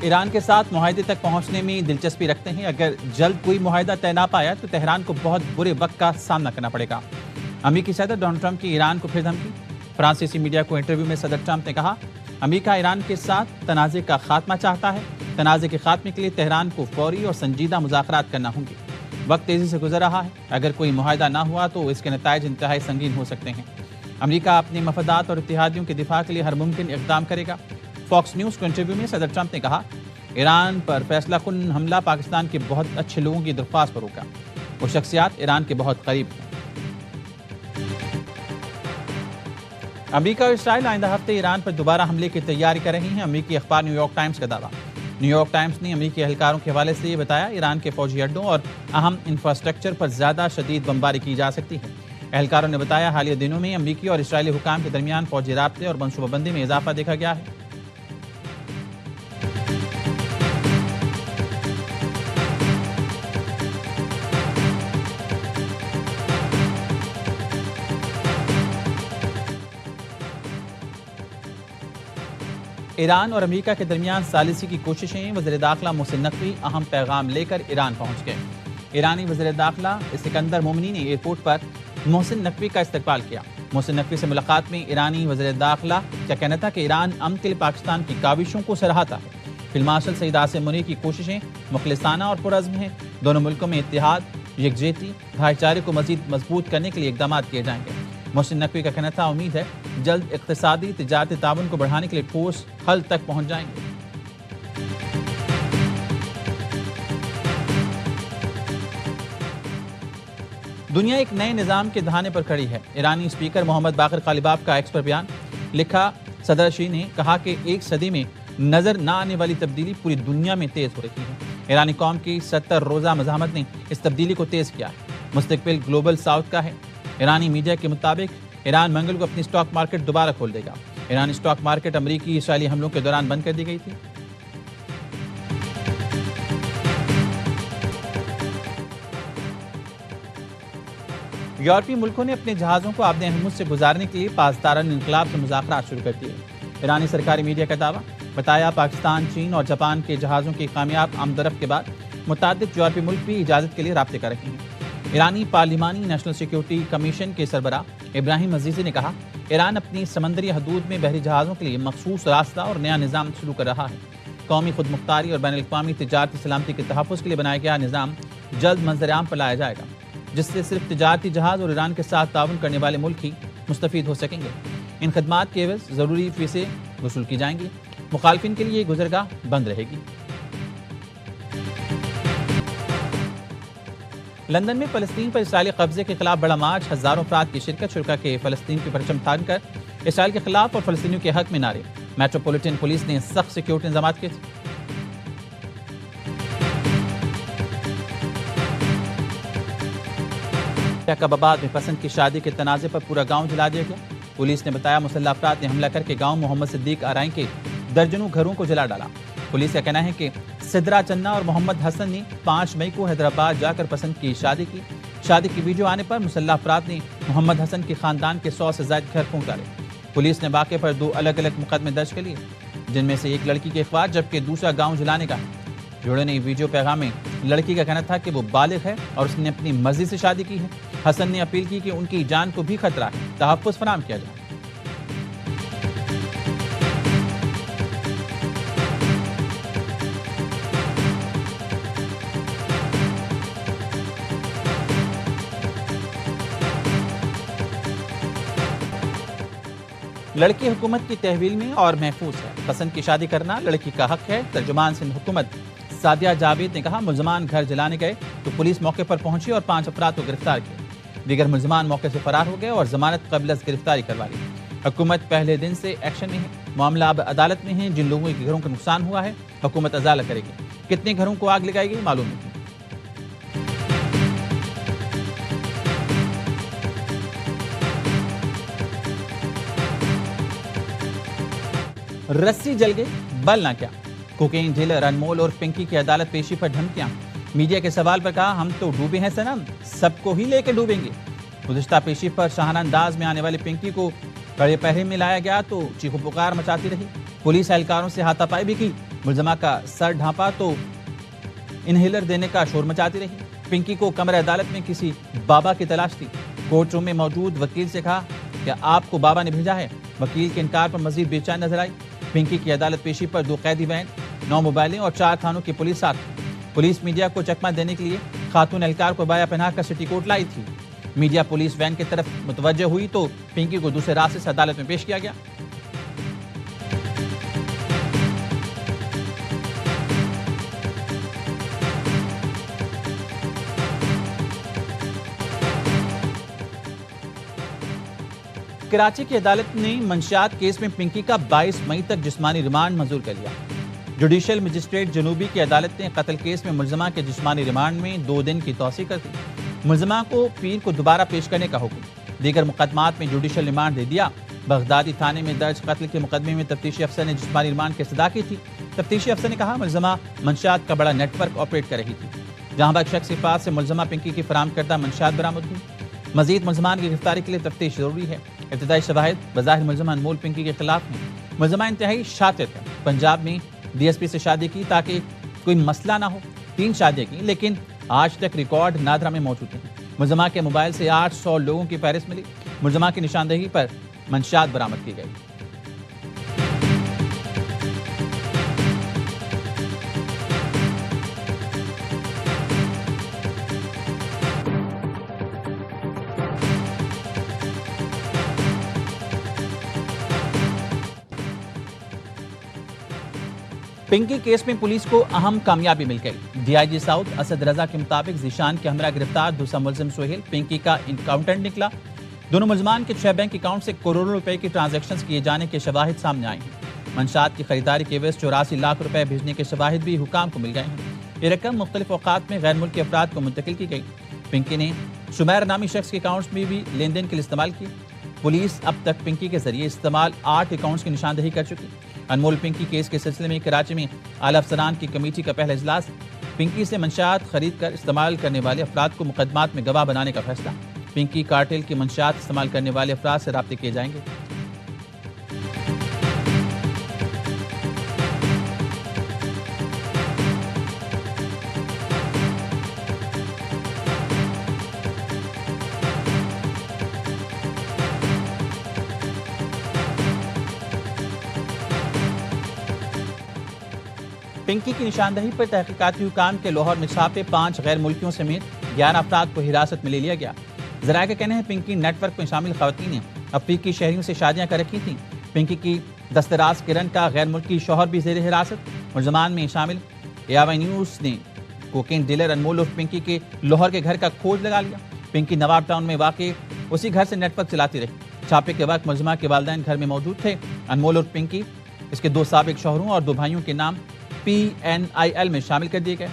Iran के साथ मुआहदे तक पहुंचने में दिलचस्पी रखते हैं। अगर जल्द कोई मुआहदा तय ना पाया तो तेहरान को बहुत बुरे वक्त का सामना करना पड़ेगा। अमेरिकी सदर डोनाल्ड ट्रंप की ईरान को फिर धमकी। फ्रांसीसी मीडिया को इंटरव्यू में सदर ट्रंप ने कहा, अमेरिका ईरान के साथ तनाज़े का खात्मा चाहता है। तनाज़े के खात्मे के लिए तेहरान को फौरी और संजीदा मुज़ाकरात करना होंगे। वक्त तेजी से गुजर रहा है। अगर कोई मुआहदा ना हुआ तो इसके नताइज इंतहाई संगीन हो सकते हैं। अमेरिका अपने मफादात और इत्तेहादियों के दिफा के लिए हर मुमकिन इक़दाम करेगा। फॉक्स न्यूज़ को इंटरव्यू में सदर ट्रंप ने कहा, ईरान पर फैसलाकुन हमला पाकिस्तान के बहुत अच्छे लोगों की दरख्वास्त पर होगा। वो शख्सियात ईरान के बहुत करीब हैं। अमेरिका और इस्राइल आइंदा हफ्ते ईरान पर दोबारा हमले की तैयारी कर रही हैं। अमेरिकी अखबार न्यूयॉर्क टाइम्स का दावा। न्यूयॉर्क टाइम्स ने अमेरिकी एहलकारों के हवाले से ये बताया, ईरान के फौजी अड्डों और अहम इंफ्रास्ट्रक्चर पर ज्यादा शदीद बमबारी की जा सकती है। एहलकारों ने बताया, हालिया दिनों में अमेरिकी और इस्राइली हुकाम के दरमियान फौजी राब्ते और मनसूबाबंदी में इजाफा देखा गया है। ईरान और अमेरिका के दरमियान सालिसी की कोशिशें। वज़ीर दाखिला मोहसिन नकवी अहम पैगाम लेकर ईरान पहुंच गए। ईरानी वज़ीर दाखिला सिकंदर मोमनी ने एयरपोर्ट पर मोहसिन नकवी का इस्तकबाल किया। मोहसिन नकवी से मुलाकात में ईरानी वज़ीर दाखिला का कहना था कि ईरान अमन के लिए पाकिस्तान की काविशों को सराहता है। फील्ड मार्शल सईद आसिम मुनीर की कोशिशें मुखलिसाना और पुरअज़्म हैं। दोनों मुल्कों में इत्तेहाद, यकजहती, भाईचारे को मज़ीद मजबूत करने के लिए इक़दाम किए जाएंगे। मोहसिन नकवी का कहना था, उम्मीद है जल्द इक़्तिसादी तिजारती ताउन को बढ़ाने के लिए ठोस हल तक पहुंच जाएंगे। दुनिया एक नए निज़ाम के दहाने पर खड़ी है। ईरानी स्पीकर मोहम्मद बाक़िर कालिबाफ का एक्स पर बयान। लिखा, सदर शी ने कहा कि एक सदी में नजर न आने वाली तब्दीली पूरी दुनिया में तेज हो रही है। ईरानी कौम की 70 रोज़ा मज़ाहमत ने इस तब्दीली को तेज किया है। मुस्तकबिल ग्लोबल साउथ का है। ईरानी मीडिया के मुताबिक ईरान मंगल को अपनी स्टॉक मार्केट दोबारा खोल देगा। ईरानी स्टॉक मार्केट अमरीकी इसराइली हमलों के दौरान बंद कर दी गई थी। यूरोपीय मुल्कों ने अपने जहाज़ों को आबद हरमुज़ से गुजारने के लिए पासदारान इंक़लाब से मुज़ाकरात शुरू कर दिए। ईरानी सरकारी मीडिया का दावा। बताया, पाकिस्तान, चीन और जापान के जहाज़ों की कामयाब आमदरफ्त के बाद मुतअद्दिद यूरोपीय मुल्क भी इजाज़त के लिए राब्ते कर रहे हैं। ईरानी पार्लिमानी नेशनल सिक्योरिटी कमीशन के सरबराह इब्राहिम अजीज़ी ने कहा, ईरान अपनी समंदरी हदूद में बहरी जहाज़ों के लिए मखसूस रास्ता और नया निज़ाम शुरू कर रहा है। कौमी खुद मुख्तारी और बैन अल-अक़वामी तिजारती सलामती के तहफ़्फ़ुज़ के लिए बनाया गया निज़ाम जल्द मंज़र-ए-आम पर लाया जाएगा, जिससे सिर्फ तिजारती जहाज़ और ईरान के साथ ताउन करने वाले मुल्क ही मुस्तफ़ीद हो सकेंगे। इन खदमात के एवज़ ज़रूरी फ़ीसें वसूल की जाएंगी। मुखालफिन के लिए ये गुज़रगाह बंद रहेगी। लंदन में फ़लस्तीन पर इसराइली कब्जे के खिलाफ बड़ा मार्च। हज़ारों अफराद की शिरकत। शुरा के फ़लस्तीन की परचम थान कर इसराइल के खिलाफ और फ़लस्तीनियों के हक में नारे। मेट्रोपॉलिटन पुलिस ने सख्त सिक्योरिटी इंतजाम किए थे। जैकबाबाद में पसंद की शादी के तनाज़े पर पूरा गांव जला दिया गया। पुलिस ने बताया, मुसल्लह अफराद ने हमला करके गांव मोहम्मद सिद्दीक आराई के दर्जनों घरों को जला डाला। पुलिस का कहना है कि सिद्रा चन्ना और मोहम्मद हसन ने 5 मई को हैदराबाद जाकर पसंद की शादी की। शादी की वीडियो आने पर मुसल्लह अफराद ने मोहम्मद हसन के खानदान के 100 से ज़ायद घर फूंक डाले। पुलिस ने वाक़े पर 2 अलग अलग मुकदमे दर्ज कर लिए, जिनमें से एक लड़की के अखबार जबकि दूसरा गाँव जलाने का है। जोड़े ने वीडियो पैगाम में लड़की का कहना था कि वो बालिग है और उसने अपनी मर्जी से शादी की है। हसन ने अपील की कि उनकी जान को भी खतरा है, तहफ़्फ़ुज़ फराहम किया जाए। लड़की हुकूमत की तहवील में और महफूज है। पसंद की शादी करना लड़की का हक है। तर्जुमान सिंध हुकूमत सादिया जावेद ने कहा, मुल्ज़मान घर जलाने गए तो पुलिस मौके पर पहुंची और 5 अफराद को गिरफ्तार किया। दीगर मुल्ज़मान मौके से फरार हो गए और जमानत कबल गिरफ्तारी करवा ली। हुकूमत पहले दिन से एक्शन में है। मामला अब अदालत में है। जिन लोगों के घरों का नुकसान हुआ है हुकूमत अदालत करेगी। कितने घरों को आग लगाई गई मालूम नहीं। रस्सी जल गई, बल ना क्या। कोकेन डीलर अनमोल और पिंकी की अदालत पेशी पर धमकियां। मीडिया के सवाल पर कहा, हम तो डूबे हैं सनम, सबको ही लेकर डूबेंगे। गुज़िश्ता पेशी पर शाहाना अंदाज में आने वाली पिंकी को कड़े पहरे में लाया गया तो चीखो पुकार मचाती रही। पुलिस एहलकारों से हाथापाई भी की। मुलजमा का सर ढांपा तो इनहेलर देने का शोर मचाती रही। पिंकी को कमरे अदालत में किसी बाबा की तलाश थी। कोर्ट रूम में मौजूद वकील से कहा, क्या आपको बाबा ने भेजा है? वकील के इनकार पर मजीद बेचैन नजर आई। पिंकी की अदालत पेशी पर 2 कैदी वैन, 9 मोबाइलें और 4 थानों की पुलिस साथ। पुलिस मीडिया को चकमा देने के लिए खातून एहलकार को बाया पहनाकर सिटी कोर्ट लाई थी। मीडिया पुलिस वैन की तरफ मुतवज्जह हुई तो पिंकी को दूसरे रास्ते से अदालत में पेश किया गया। कराची की अदालत ने मंशियात केस में पिंकी का 22 मई तक जिस्मानी रिमांड मंजूर कर लिया। जुडिशल मजिस्ट्रेट जनूबी की अदालत ने कत्ल केस में मुलजमा के जिस्मानी रिमांड में 2 दिन की तौसीह कर दी। मुलजमा को पीर को दोबारा पेश करने का हुक्म। दीगर मुकदमात में जुडिशल रिमांड दे दिया। बगदादी थाने में दर्ज कत्ल के मुकदमे में तफ्तीशी अफसर ने जिस्मानी रिमांड की इस्तदा की थी। तफ्तीशी अफसर ने कहा, मुलजमा मंशियात का बड़ा नेटवर्क ऑपरेट कर रही थी। जहां बग शख्स के पास से मुलजमा पिंकी की फराम करदा मंशियात बरामद हुई। मजीद मुलजमान की गिरफ्तारी के लिए तफ्तीश जरूरी है। इब्तदाई शवाहिद बज़ाहिर मुलजमा अनमोल पिंकी के खिलाफ हैं। मुलजमा इंतहाई शातिर है। पंजाब में DSP से शादी की ताकि कोई मसला ना हो। 3 शादियां की, लेकिन आज तक रिकॉर्ड नादरा में मौजूद हैं। मुलजमा के मोबाइल से 800 लोगों की फहरिस्त मिली। मुलजमा की निशानदेही पर मंशियात बरामद की गई। पिंकी केस में पुलिस को अहम कामयाबी मिल गई। DIG साउथ असद रजा के मुताबिक जीशान के हमरा गिरफ्तार। दूसरा मुलजिम सोहेल पिंकी का इनकाउंटेंट निकला। दोनों मुलजमान के 6 बैंक अकाउंट से करोड़ों रुपए की ट्रांजैक्शन किए जाने के शवाहिद सामने आए हैं। मंशात की खरीदारी के एवज 84 लाख रुपए भेजने के शवाहिद भी हुकाम को मिल गए हैं। ये रकम मुख्तलिफ औकात में गैर मुल्की अफराद को मुंतकिल की गई। पिंकी ने शुमैर नामी शख्स के अकाउंट्स में भी लेन देन के लिए इस्तेमाल की। पुलिस अब तक पिंकी के जरिए इस्तेमाल 8 अकाउंट्स की निशानदेही कर चुकी। अनमोल पिंकी केस के सिलसिले में कराची में आला अफसरान की कमेटी का पहला इजलास। पिंकी से मंशियात खरीद कर इस्तेमाल करने वाले अफराद को मुकदमात में गवाह बनाने का फैसला। पिंकी कार्टेल की मंशियात इस्तेमाल करने वाले अफराद से राब्ते किए जाएंगे। पिंकी की निशानदेही पर तहकीकाती हुकाम के लाहौर में छापे 5 गैर मुल्कियों समेत 11 अफराद को हिरासत में ले लिया गया। ज़राए का कहना है पिंकी नेटवर्क में शामिल खवातीन ने अफ्रीकी शहरियों से शादियां कर रखी थी। पिंकी की दस्तराज किरण का गैर मुल्की शौहर भी जेर हिरासत। मुलजमान में शामिल AY न्यूज़ ने कोकेन डीलर अनमोल उर्फ पिंकी के लाहौर के घर का खोज लगा लिया। पिंकी नवाब टाउन में वाक़ उसी घर से नेटवर्क चलाती रही। छापे के वक्त मुलजमा के वालिदैन घर में मौजूद थे। अनमोल उर्फ पिंकी इसके 2 साबिक शौहरों और 2 भाइयों के नाम PNIL में शामिल कर दिए गए।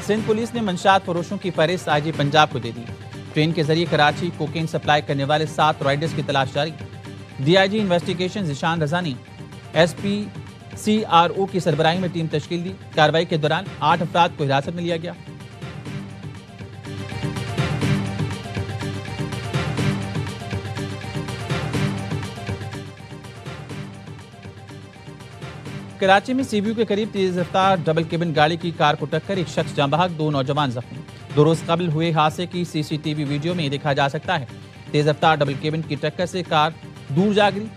सिंध पुलिस ने मंशियात फरोशों की फहरिस्त IG पंजाब को दे दी। ट्रेन के जरिए कराची कोकेन सप्लाई करने वाले 7 राइडर्स की तलाश जारी। DIG इन्वेस्टिगेशन जीशान रजा ने SP CRO की सरबराही में टीम तश्कील दी। कार्रवाई के दौरान 8 अफराद को हिरासत में लिया गया। कराची में CBU के करीब तेज रफ्तार डबल केबिन गाड़ी की कार को टक्कर, एक शख्स जाँ बहक, 2 नौजवान जख्मी। 2 रोज कबल हुए हादसे की CCTV वीडियो में देखा जा सकता है। तेज रफ्तार डबल केबिन की टक्कर से कार दूर जा गिरी।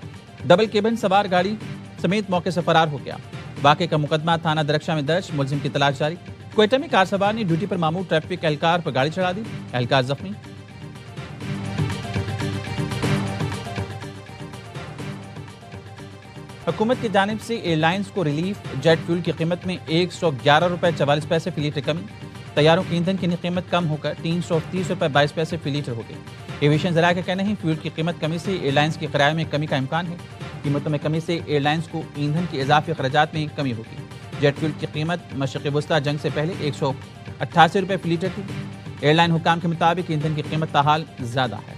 डबल केबिन सवार गाड़ी समेत मौके से फरार हो गया। वाक़े का मुकदमा थाना दरख्शा में दर्ज। मुलजिम की तलाश जारी। क्वेटा में कार सवार ने ड्यूटी पर मामूर ट्रैफिक एहलकार पर गाड़ी चढ़ा दी। एहलकार जख्मी। हुकूमत की जानिब से एयरलाइंस को रिलीफ। जेट फ्यूल की कीमत में 111 रुपये 44 पैसे फी लीटर कमी। तैयारों की ईंधन की कीमत कम होकर 330 रुपये 22 पैसे फी लीटर हो गई। एविएशन ज़राए का कहना है फ्यूल की कीमत कमी से एयरलाइंस के किराए में कमी का इम्कान है। कीमतों में कमी से एयरलाइंस को ईंधन के इजाफी अखराजात में कमी होगी। जेट फ्यूल की कीमत मशरिक़ वस्ता जंग से पहले 188 रुपये फी लीटर थी। एयरलाइन हुकाम के मुताबिक ईंधन की कीमत ताहाल ज़्यादा है।